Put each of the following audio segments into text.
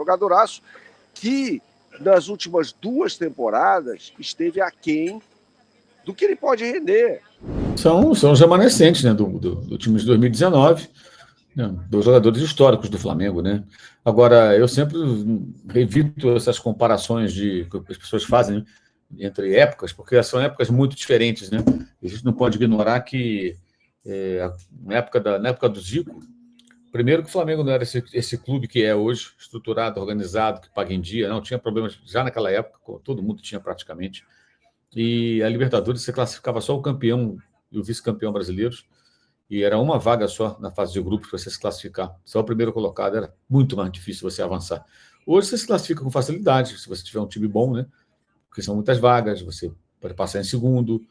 Jogadoraço que, nas últimas 2 temporadas, esteve aquém do que ele pode render. São os remanescentes, né, do time de 2019, né, dos jogadores históricos do Flamengo, né? Agora, eu sempre evito essas comparações que as pessoas fazem, né, entre épocas, porque são épocas muito diferentes, né? A gente não pode ignorar que na época do Zico, primeiro que o Flamengo não era esse clube que é hoje, estruturado, organizado, que paga em dia, não tinha problemas já naquela época, todo mundo tinha praticamente. E a Libertadores você classificava só o campeão e o vice-campeão brasileiros, e era uma vaga só na fase de grupos para você se classificar. Só o primeiro colocado, era muito mais difícil você avançar. Hoje você se classifica com facilidade, se você tiver um time bom, né? Porque são muitas vagas, você pode passar em segundo,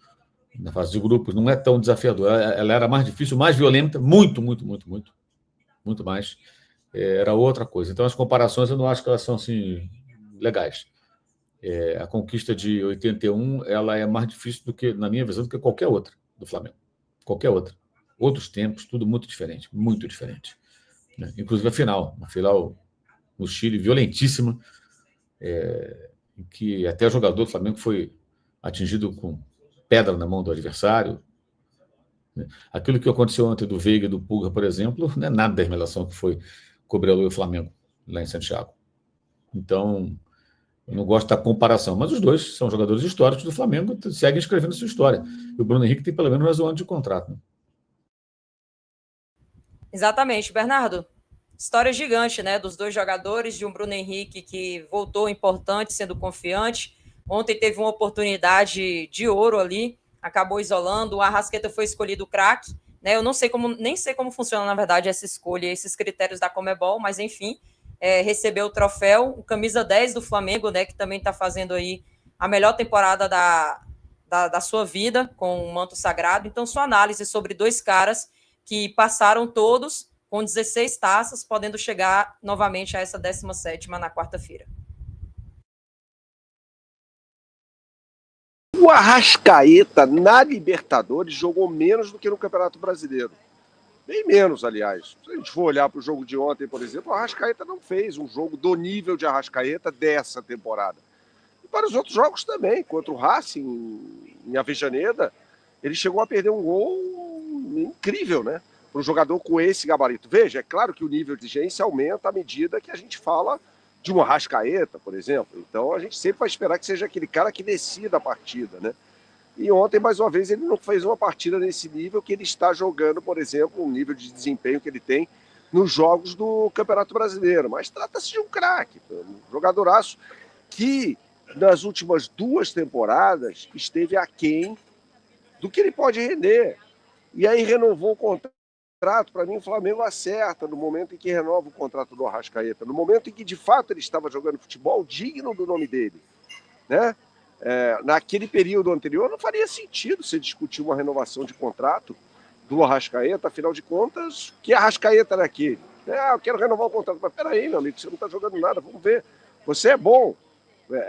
na fase de grupos, não é tão desafiador. Ela era mais difícil, mais violenta, muito mais. Era outra coisa. Então, as comparações eu não acho que elas são assim legais. A conquista de 81, ela é mais difícil do que, na minha visão, do que qualquer outra do Flamengo. Qualquer outra. Outros tempos, tudo muito diferente, né? Inclusive a final no Chile, violentíssima, em que até o jogador do Flamengo foi atingido com pedra na mão do adversário. Aquilo que aconteceu ontem do Veiga e do Pulga, por exemplo, não é nada da relação que foi Cobreloa e o Flamengo, lá em Santiago. Então, eu não gosto da comparação, mas os dois são jogadores históricos do Flamengo, seguem escrevendo sua história. E o Bruno Henrique tem pelo menos mais um ano de contrato, né? Exatamente, Bernardo. História gigante, né? Dos dois jogadores, de um Bruno Henrique que voltou importante, sendo confiante. Ontem teve uma oportunidade de ouro ali, acabou isolando. O Arrascaeta foi escolhido craque, né? Eu nem sei como funciona, na verdade, essa escolha, esses critérios da Conmebol, mas enfim, recebeu o troféu. O camisa 10 do Flamengo, né? Que também está fazendo aí a melhor temporada da sua vida com o manto sagrado. Então, sua análise sobre dois caras que passaram todos com 16 taças, podendo chegar novamente a essa 17ª na quarta-feira. O Arrascaeta, na Libertadores, jogou menos do que no Campeonato Brasileiro. Bem menos, aliás. Se a gente for olhar para o jogo de ontem, por exemplo, o Arrascaeta não fez um jogo do nível de Arrascaeta dessa temporada. E para os outros jogos também. Contra o Racing, em Avejaneda, ele chegou a perder um gol incrível, né? Para um jogador com esse gabarito. Veja, é claro que o nível de exigência aumenta à medida que a gente fala de um Arrascaeta, por exemplo. Então a gente sempre vai esperar que seja aquele cara que decida a partida, né? E ontem, mais uma vez, ele não fez uma partida nesse nível que ele está jogando, por exemplo, um nível de desempenho que ele tem nos jogos do Campeonato Brasileiro. Mas trata-se de um craque, um jogadoraço que, nas últimas 2 temporadas, esteve aquém do que ele pode render. E aí renovou o contrato. Para mim, o Flamengo acerta no momento em que renova o contrato do Arrascaeta, no momento em que, de fato, ele estava jogando futebol digno do nome dele, né? Naquele período anterior, não faria sentido você discutir uma renovação de contrato do Arrascaeta, afinal de contas, que Arrascaeta era aquele? Eu quero renovar o contrato. Mas peraí, meu amigo, você não está jogando nada, vamos ver. Você é bom.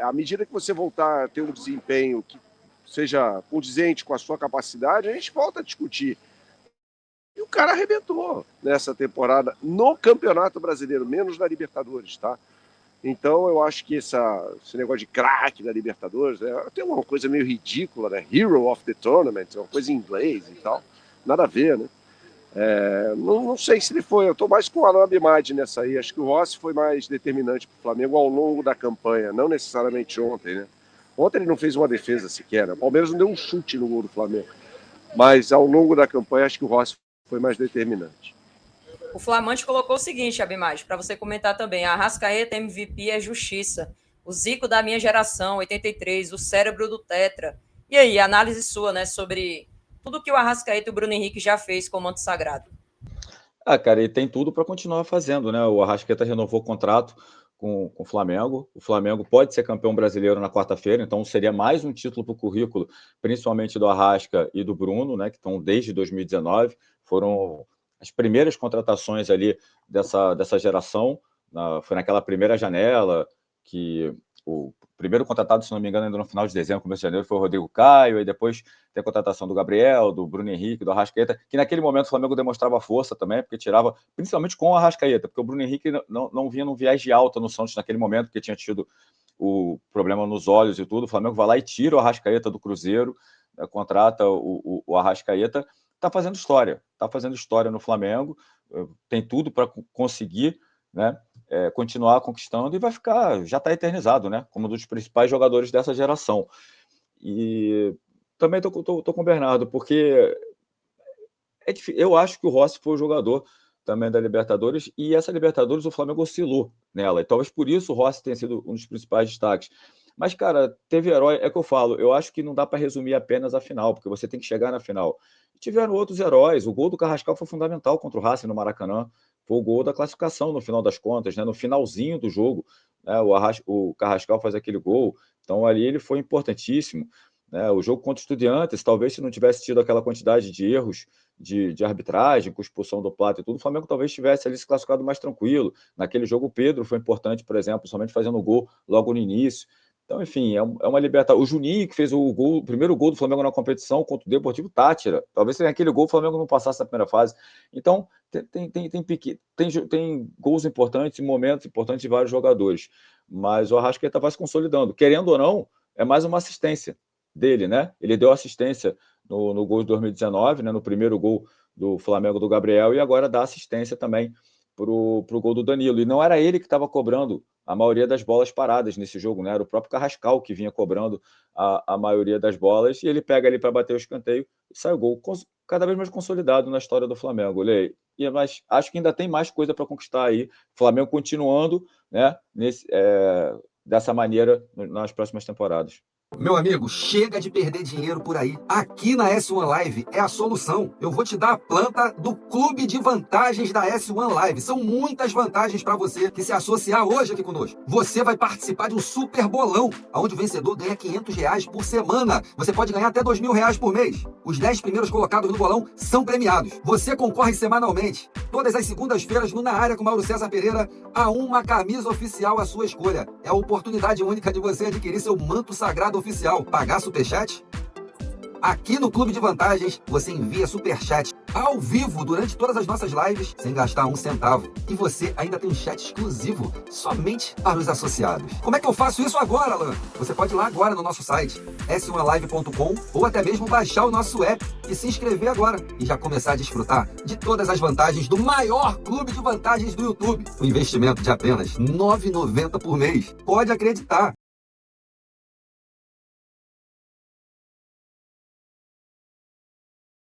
À medida que você voltar a ter um desempenho que seja condizente com a sua capacidade, a gente volta a discutir. E o cara arrebentou nessa temporada no Campeonato Brasileiro, menos na Libertadores, tá? Então eu acho que esse negócio de craque da Libertadores tem uma coisa meio ridícula, né? Hero of the Tournament, uma coisa em inglês e tal. Nada a ver, né? Não sei se ele foi, eu tô mais com o Alan Abimad nessa aí. Acho que o Rossi foi mais determinante para o Flamengo ao longo da campanha, não necessariamente ontem, né? Ontem ele não fez uma defesa sequer, né? O Palmeiras não deu um chute no gol do Flamengo. Mas ao longo da campanha, acho que o Rossi foi mais determinante. O Flamante colocou o seguinte, Abimad, para você comentar também. A Arrascaeta MVP é justiça. O Zico da minha geração, 83, o cérebro do Tetra. E aí, análise sua, né, sobre tudo que o Arrascaeta e o Bruno Henrique já fez com o manto sagrado. Cara, ele tem tudo para continuar fazendo, né? O Arrascaeta renovou o contrato com o Flamengo. O Flamengo pode ser campeão brasileiro na quarta-feira, então seria mais um título para o currículo, principalmente do Arrasca e do Bruno, né? Que estão desde 2019, foram as primeiras contratações ali dessa geração, foi naquela primeira janela, que o primeiro contratado, se não me engano, ainda no final de dezembro, começo de janeiro, foi o Rodrigo Caio, e depois tem a contratação do Gabriel, do Bruno Henrique, do Arrascaeta, que naquele momento o Flamengo demonstrava força também, porque tirava, principalmente com o Arrascaeta, porque o Bruno Henrique não vinha num viés de alta no Santos naquele momento, porque tinha tido o problema nos olhos e tudo. O Flamengo vai lá e tira o Arrascaeta do Cruzeiro, contrata o Arrascaeta, está fazendo história no Flamengo, tem tudo para conseguir, né, continuar conquistando, e vai ficar, já está eternizado, né, como um dos principais jogadores dessa geração. E também estou com o Bernardo, porque eu acho que o Rossi foi o jogador também da Libertadores, e essa Libertadores o Flamengo oscilou nela, e talvez por isso o Rossi tenha sido um dos principais destaques. Mas, cara, teve herói, é que eu falo, eu acho que não dá para resumir apenas a final, porque você tem que chegar na final. Tiveram outros heróis, o gol do Carrascal foi fundamental contra o Racing no Maracanã, foi o gol da classificação no final das contas, né? No finalzinho do jogo, né? O Carrascal faz aquele gol, então ali ele foi importantíssimo, né? O jogo contra o Estudiantes, talvez se não tivesse tido aquela quantidade de erros de arbitragem, com expulsão do Plata e tudo, o Flamengo talvez tivesse ali se classificado mais tranquilo. Naquele jogo o Pedro foi importante, por exemplo, somente fazendo o gol logo no início. Então, enfim, é uma Libertadores. O Juninho, que fez o primeiro gol do Flamengo na competição contra o Deportivo Táchira. Talvez sem aquele gol o Flamengo não passasse na primeira fase. Então, tem gols importantes e momentos importantes de vários jogadores. Mas o Arrascaeta vai se consolidando. Querendo ou não, é mais uma assistência dele, né? Ele deu assistência no gol de 2019, né? No primeiro gol do Flamengo do Gabriel, e agora dá assistência também pro gol do Danilo. E não era ele que estava cobrando a maioria das bolas paradas nesse jogo, né? Era o próprio Carrascal que vinha cobrando a maioria das bolas, e ele pega ali para bater o escanteio e sai o gol, cada vez mais consolidado na história do Flamengo. Mas acho que ainda tem mais coisa para conquistar aí. Flamengo continuando, né, dessa maneira nas próximas temporadas. Meu amigo, chega de perder dinheiro por aí. Aqui na S1 Live é a solução. Eu vou te dar a planta do Clube de Vantagens da S1 Live. São muitas vantagens para você que se associar hoje aqui conosco. Você vai participar de um super bolão, onde o vencedor ganha R$500 por semana. Você pode ganhar até R$2.000 por mês. Os 10 primeiros colocados no bolão são premiados. Você concorre semanalmente, todas as segundas-feiras, no Na Área com Mauro César Pereira, a uma camisa oficial à sua escolha. É a oportunidade única de você adquirir seu manto sagrado oficial. Pagar superchat? Aqui no Clube de Vantagens, você envia superchat ao vivo durante todas as nossas lives, sem gastar um centavo. E você ainda tem um chat exclusivo somente para os associados. Como é que eu faço isso agora, Alan? Você pode ir lá agora no nosso site, s1live.com, ou até mesmo baixar o nosso app e se inscrever agora, e já começar a desfrutar de todas as vantagens do maior clube de vantagens do YouTube. Um investimento de apenas R$9,90 por mês. Pode acreditar.